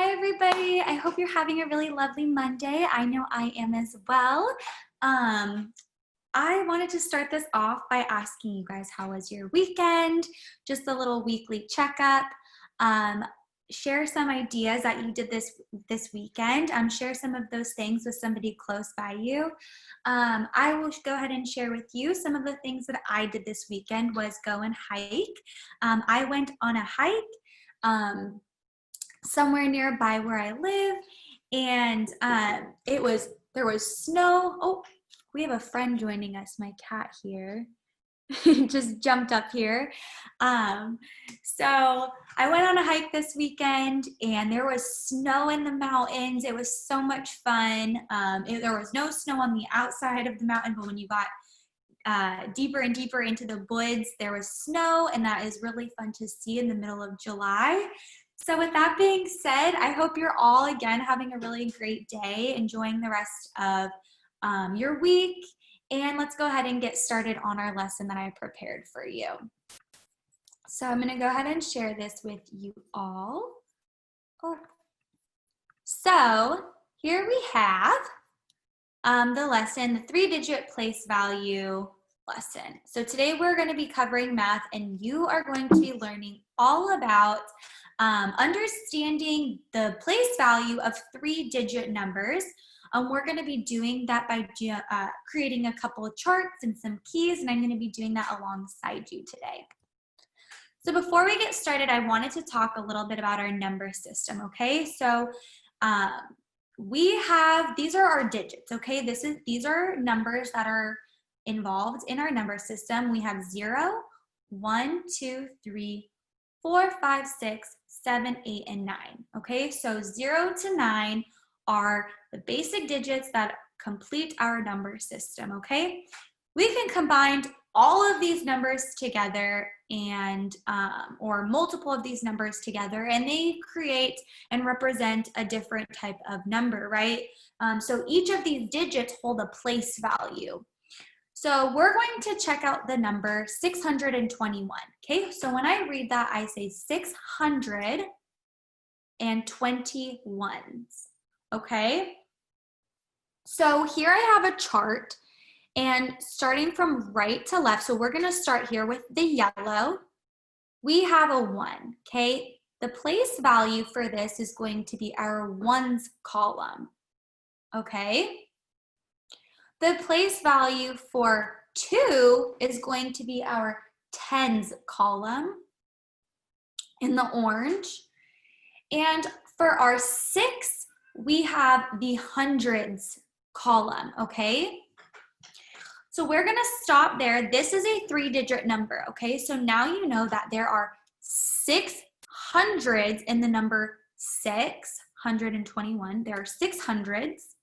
Hi, everybody. I hope you're having a really lovely Monday. I know I am as well. I wanted to start this off by asking you guys, how was your weekend? Just a little weekly checkup. Share some ideas that you did this weekend. Share some of those things with somebody close by you. I will go ahead and share with you some of the things that I did this weekend was go and hike. I went on a hike somewhere nearby where I live, and there was snow. Oh, we have a friend joining us, my cat here. Just jumped up here. So I went on a hike this weekend and there was snow in the mountains. It was so much fun. There was no snow on the outside of the mountain, but when you got deeper and deeper into the woods, there was snow, and that is really fun to see in the middle of July. So with that being said, I hope you're all again having a really great day, enjoying the rest of your week, and let's go ahead and get started on our lesson that I prepared for you. So I'm going to go ahead and share this with you all. So here we have the lesson, the 3-digit place value lesson. So today we're going to be covering math, and you are going to be learning all about understanding the place value of 3-digit numbers. We're going to be doing that by creating a couple of charts and some keys, and I'm going to be doing that alongside you today. So before we get started, I wanted to talk a little bit about our number system, okay? So these are our digits, okay? These are numbers that are involved in our number system. We have 0, 1, 2, 3, 4, 5, 6, 7, 8, and 9, okay? So 0 to 9 are the basic digits that complete our number system, okay? We can combine all of these numbers together and or multiple of these numbers together, and they create and represent a different type of number, right? So each of these digits hold a place value. So we're going to check out the number 621, okay? So when I read that, I say 621, okay? So here I have a chart, and starting from right to left, so we're gonna start here with the yellow. We have a 1, okay? The place value for this is going to be our ones column, okay? The place value for 2 is going to be our tens column in the orange. And for our 6, we have the hundreds column, okay? So we're gonna stop there. This is a 3-digit number, okay? So now you know that there are 6 hundreds in the number 621. There are 6 hundreds.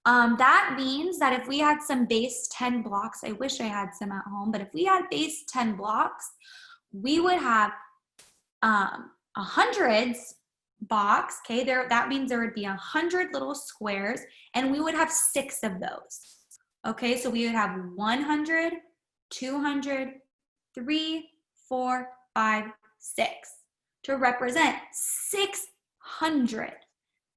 That means that if we had some base 10 blocks, I wish I had some at home, but if we had base 10 blocks, we would have a hundreds box, okay? That means there would be 100 little squares, and we would have 6 of those. Okay, so we would have 100, 200, 3, 4, 5, 6 to represent 600.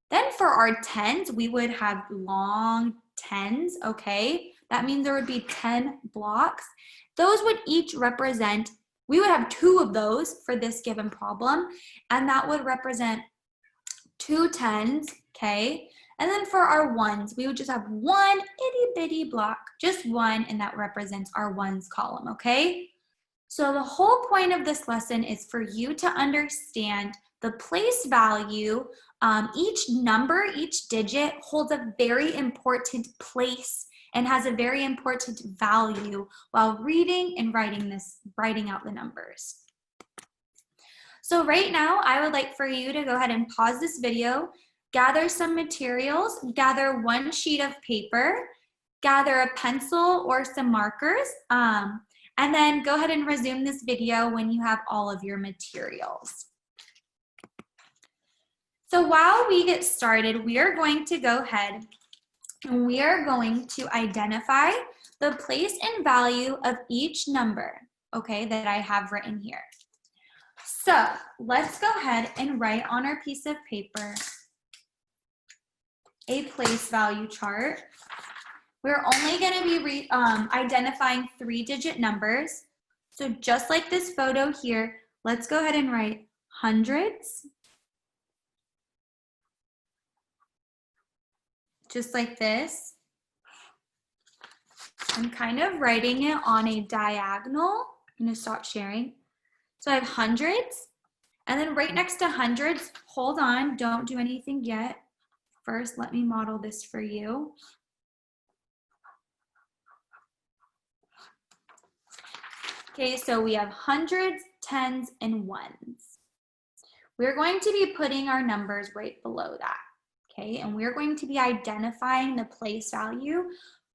Then for our tens, we would have long tens, okay? That means there would be 10 blocks. Those would each represent, we would have 2 of those for this given problem, and that would represent 2 tens, okay? And then for our ones, we would just have 1 itty bitty block, just 1, and that represents our ones column, okay? So the whole point of this lesson is for you to understand the place value. Each number, each digit holds a very important place and has a very important value while reading and writing out the numbers. So right now, I would like for you to go ahead and pause this video, gather some materials, gather 1 sheet of paper, gather a pencil or some markers, and then go ahead and resume this video when you have all of your materials. So while we get started, we are going to go ahead and we are going to identify the place and value of each number, okay, that I have written here. So let's go ahead and write on our piece of paper a place value chart. We're only going to be identifying 3-digit numbers. So just like this photo here, let's go ahead and write hundreds. Just like this. I'm kind of writing it on a diagonal. I'm going to stop sharing. So I have hundreds. And then right next to hundreds, hold on, don't do anything yet. First, let me model this for you. Okay, so we have hundreds, tens, and ones. We're going to be putting our numbers right below that, okay? And we're going to be identifying the place value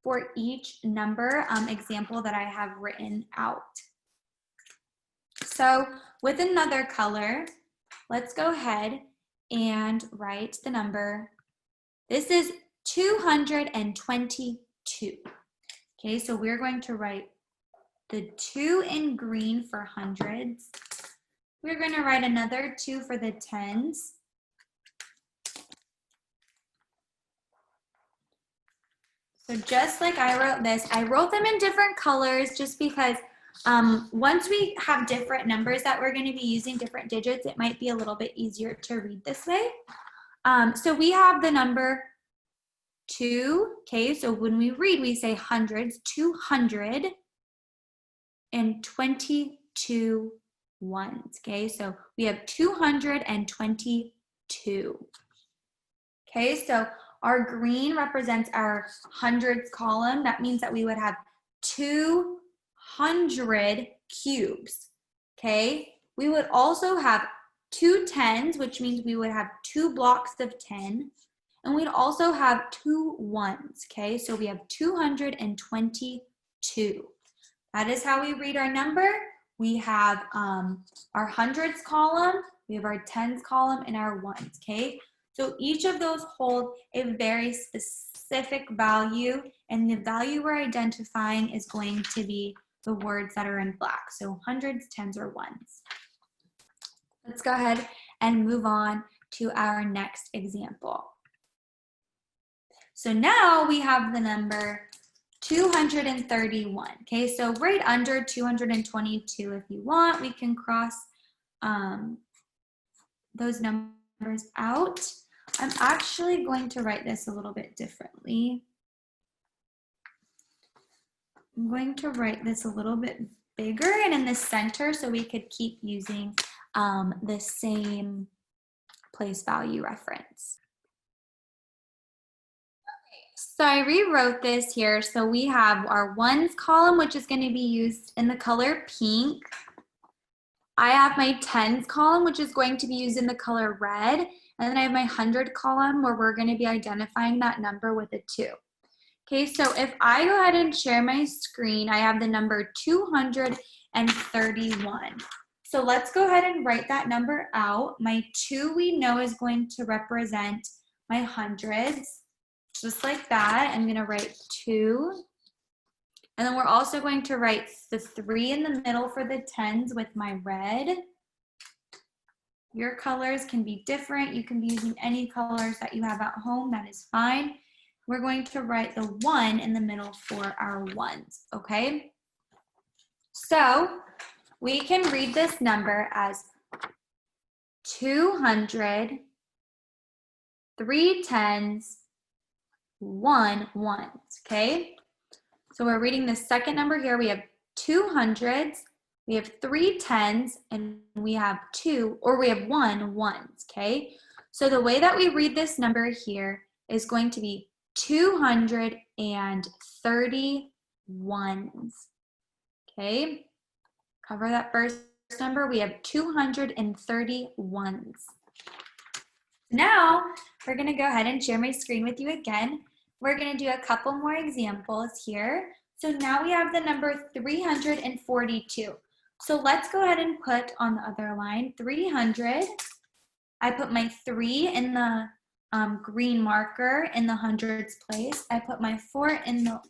for each number example that I have written out. So with another color, let's go ahead and write the number. This is 222. Okay, so we're going to write the 2 in green for hundreds. We're going to write another 2 for the tens. So just like I wrote this, I wrote them in different colors just because once we have different numbers that we're going to be using, different digits, it might be a little bit easier to read this way. So we have the number 2, okay, so when we read, we say hundreds, 222 ones, okay, so we have 222. Okay, so our green represents our hundreds column. That means that we would have 200 cubes, okay? We would also have 2 tens, which means we would have 2 blocks of 10. And we'd also have 2 ones, okay? So we have 222. That is how we read our number. We have our hundreds column, we have our tens column, and our ones, okay? So each of those hold a very specific value, and the value we're identifying is going to be the words that are in black. So hundreds, tens, or ones. Let's go ahead and move on to our next example. So now we have the number 231. Okay, so right under 222, if you want, we can cross those numbers out. I'm actually going to write this a little bit differently. I'm going to write this a little bit bigger and in the center so we could keep using the same place value reference. So I rewrote this here. So we have our ones column, which is going to be used in the color pink. I have my tens column, which is going to be used in the color red. And then I have my 100 column where we're going to be identifying that number with a 2. Okay, so if I go ahead and share my screen, I have the number 231. So let's go ahead and write that number out. My 2 we know is going to represent my hundreds. Just like that, I'm going to write 2. And then we're also going to write the 3 in the middle for the tens with my red. Your colors can be different. You can be using any colors that you have at home. That is fine. We're going to write the 1 in the middle for our ones, okay? So we can read this number as 200, 3 tens, 1 ones, okay? So we're reading the second number here. We have 2 hundreds, we have 3 tens, and we have 1 ones, okay? So the way that we read this number here is going to be 230 ones, okay? Cover that first number. We have 230 ones. Now, we're going to go ahead and share my screen with you again. We're going to do a couple more examples here. So now we have the number 342. So let's go ahead and put on the other line 300. I put my 3 in the green marker in the hundreds place. I put my 4 in the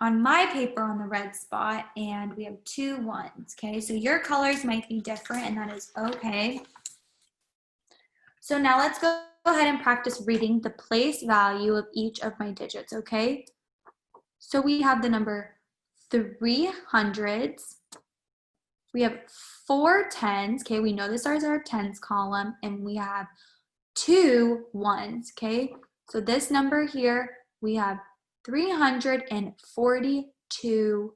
on my paper on the red spot, and we have 2 1s, okay? So your colors might be different, and that is okay. So now let's go ahead and practice reading the place value of each of my digits, okay? So we have the number 300s. We have 4 10s, okay? We know this is our tens column, and we have 2 1s, okay? So this number here, we have 342.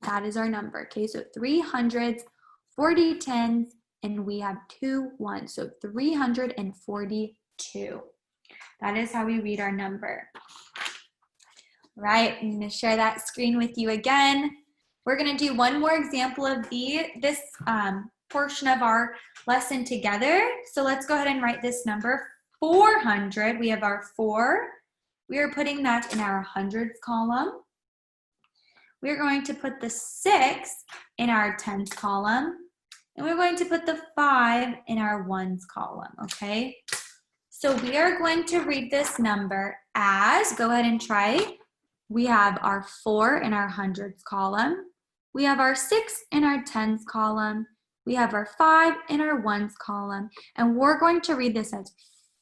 That is our number, okay? So 300s, 40 10s, and we have 2 1s, so 342. That is how we read our number. Right, I'm gonna share that screen with you again. We're gonna do one more example of this portion of our lesson together. So let's go ahead and write this number, 400. We have our 4. We are putting that in our hundreds column. We're going to put the 6 in our tens column. And we're going to put the 5 in our ones column, okay? So we are going to read this number as, go ahead and try. We have our 4 in our hundreds column. We have our 6 in our tens column. We have our 5 in our ones column. And we're going to read this as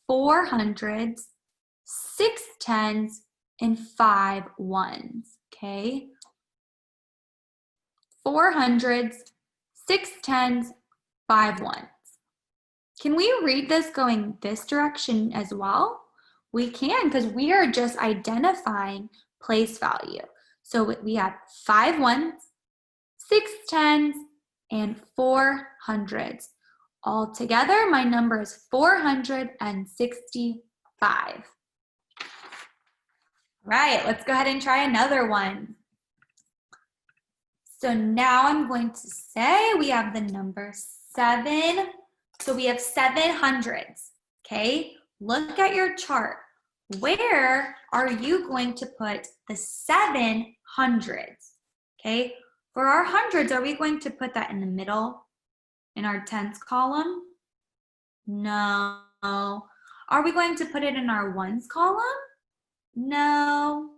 4 hundreds, 6 tens, and 5 ones, okay? 4 hundreds, 6 tens, 5 ones. Can we read this going this direction as well? We can, because we are just identifying place value. So we have 5 ones, 6 tens, and 4 hundreds. All together, my number is 465. Right, let's go ahead and try another one. So now I'm going to say we have the number 7. So we have 700s, okay? Look at your chart. Where are you going to put the 700s, okay? For our hundreds, are we going to put that in the middle in our tens column? No. Are we going to put it in our ones column? No.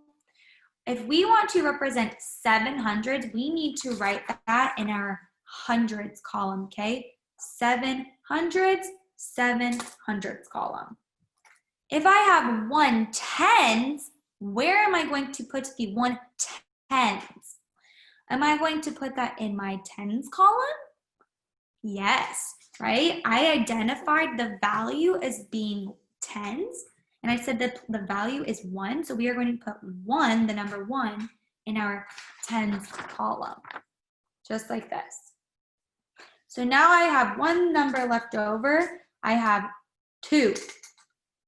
If we want to represent 700s, we need to write that in our hundreds column, okay? 700s, 700s column. If I have 110s, where am I going to put the 110s? Am I going to put that in my tens column? Yes, right? I identified the value as being tens, and I said that the value is 1, so we are going to put 1, the number 1, in our tens column, just like this. So now I have 1 number left over. I have 2.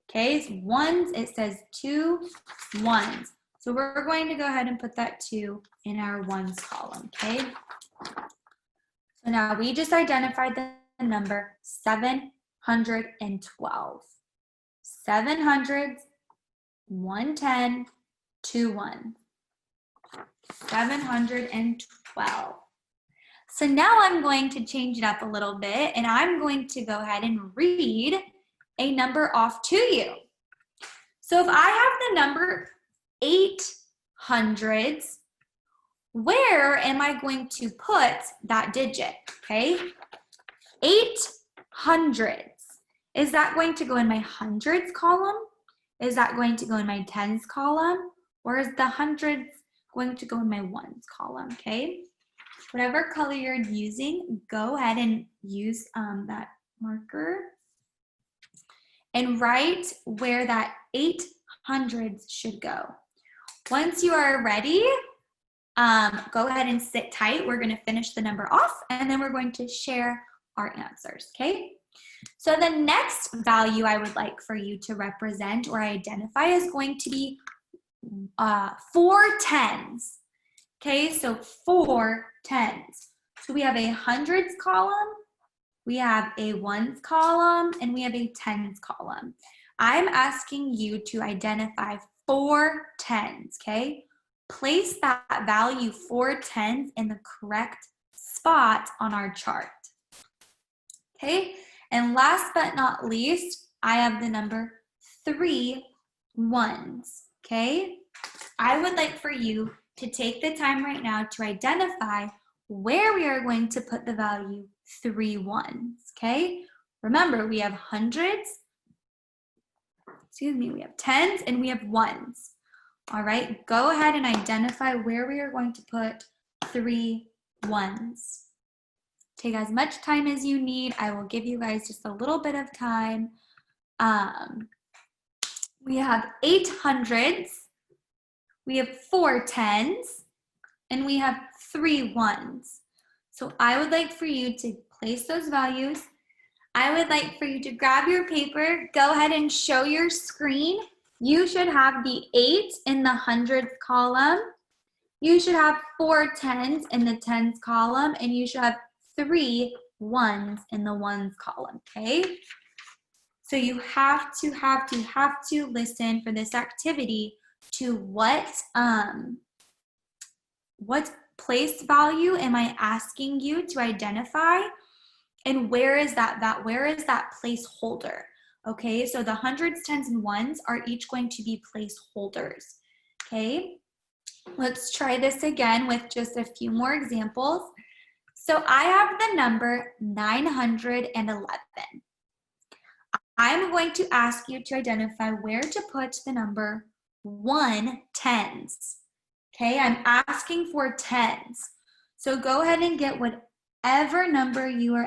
Okay, so ones, it says 2 1s. So we're going to go ahead and put that 2 in our ones column, okay? So now we just identified the number 712. 700s, 110, 2 1. 712. So now I'm going to change it up a little bit, and I'm going to go ahead and read a number off to you. So if I have the number 800s, where am I going to put that digit, okay? 800s. Is that going to go in my hundreds column? Is that going to go in my tens column? Or is the hundreds going to go in my ones column, okay? Whatever color you're using, go ahead and use that marker and write where that 800s should go. Once you are ready, go ahead and sit tight. We're going to finish the number off, and then we're going to share our answers, okay? So the next value I would like for you to represent or identify is going to be 4 10s. Okay, so 4 10s. So we have a hundreds column, we have a ones column, and we have a tens column. I'm asking you to identify 4 10s, okay? Place that value 4 10s in the correct spot on our chart. Okay, and last but not least, I have the number 3 1s, okay? I would like for you to take the time right now to identify where we are going to put the value 3 ones, okay? Remember, we have hundreds, we have tens, and we have ones. All right, go ahead and identify where we are going to put 3 ones. Take as much time as you need. I will give you guys just a little bit of time. We have 8 hundreds, we have 4 tens, and we have 3 ones. So I would like for you to place those values. I would like for you to grab your paper, go ahead and show your screen. You should have the 8 in the hundreds column. You should have 4 tens in the tens column, and you should have 3 ones in the ones column, okay? So you have to listen for this activity to what place value am I asking you to identify, and where is that placeholder? Okay, so the hundreds, tens, and ones are each going to be placeholders. Okay, let's try this again with just a few more examples. So I have the number 911. I'm going to ask you to identify where to put the number 1 tens. Okay, I'm asking for tens. So go ahead and get whatever number you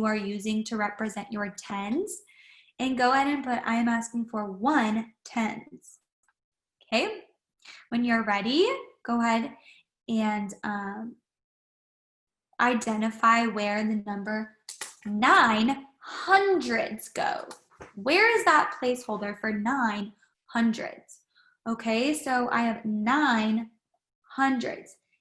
are using to represent your tens, and go ahead and put, I am asking for 1 tens. Okay, when you're ready, go ahead and identify where the number 900s go. Where is that placeholder for 900s? Okay, so I have 900s.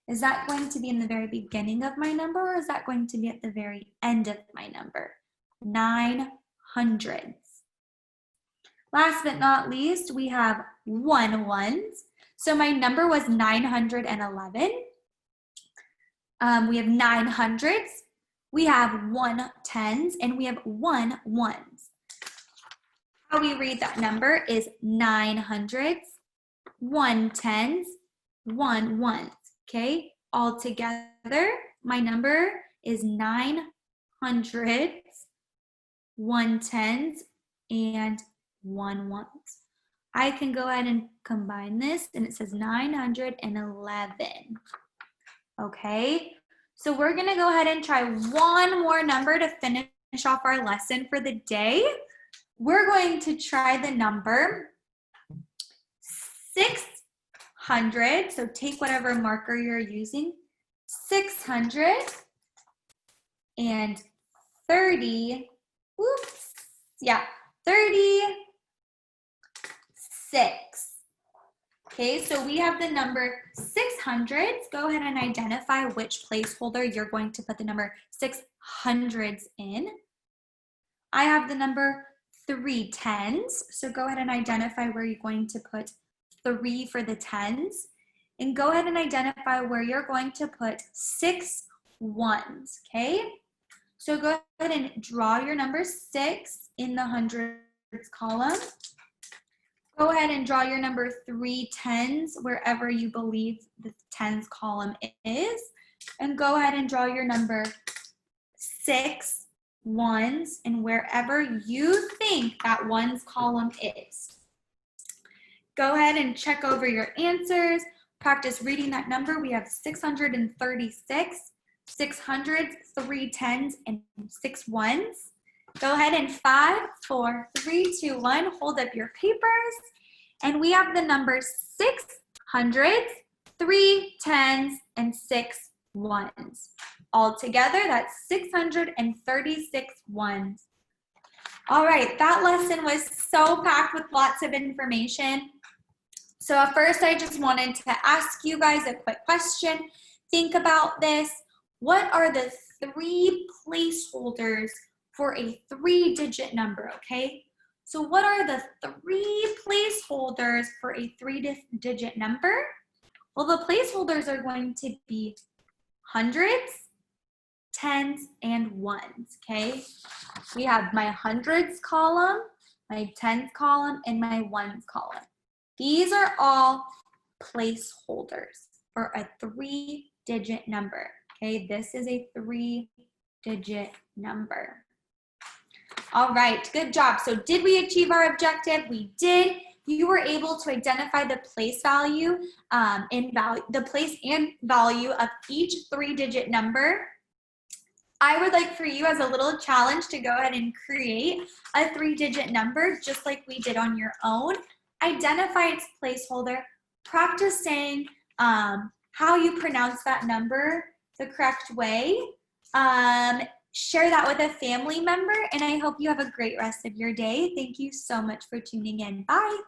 Is that going to be in the very beginning of my number, or is that going to be at the very end of my number? 900s. Last but not least, we have 1 ones. So my number was 911. We have 900s, we have 1 tens, and we have 1 ones. How we read that number is 900s, 1 tens, 1 ones. Okay, all together, my number is 900s, 1 tens, and 1 ones. I can go ahead and combine this, and it says 911. Okay, so we're gonna go ahead and try one more number to finish off our lesson for the day. We're going to try the number 600. So take whatever marker you're using. 630. Oops. Yeah, 36. Okay, so we have the number 600s. Go ahead and identify which placeholder you're going to put the number 600s in. I have the number 3 tens. So go ahead and identify where you're going to put 3 for the tens. And go ahead and identify where you're going to put 6 ones, okay? So go ahead and draw your number 6 in the hundreds column. Go ahead and draw your number 3 tens wherever you believe the tens column is. And go ahead and draw your number 6 ones and wherever you think that ones column is. Go ahead and check over your answers. Practice reading that number. We have 636, 600s, 3 tens, and 6 ones. Go ahead and 5, 4, 3, 2, 1. Hold up your papers. And we have the numbers 600s, 3 tens, and 6 ones. All together, that's 636 ones. All right, that lesson was so packed with lots of information. So at first, I just wanted to ask you guys a quick question. Think about this. What are the 3 placeholders for a 3-digit number, okay? So what are the 3 placeholders for a 3-digit number? Well, the placeholders are going to be hundreds, tens, and ones, okay? We have my hundreds column, my tens column, and my ones column. These are all placeholders for a 3-digit number. Okay, this is a 3-digit number. All right, good job. So did we achieve our objective? We did. You were able to identify the place value, the place and value of each 3-digit number. I would like for you as a little challenge to go ahead and create a 3-digit number just like we did on your own. Identify its placeholder, practice saying how you pronounce that number the correct way. Share that with a family member, and I hope you have a great rest of your day. Thank you so much for tuning in. Bye.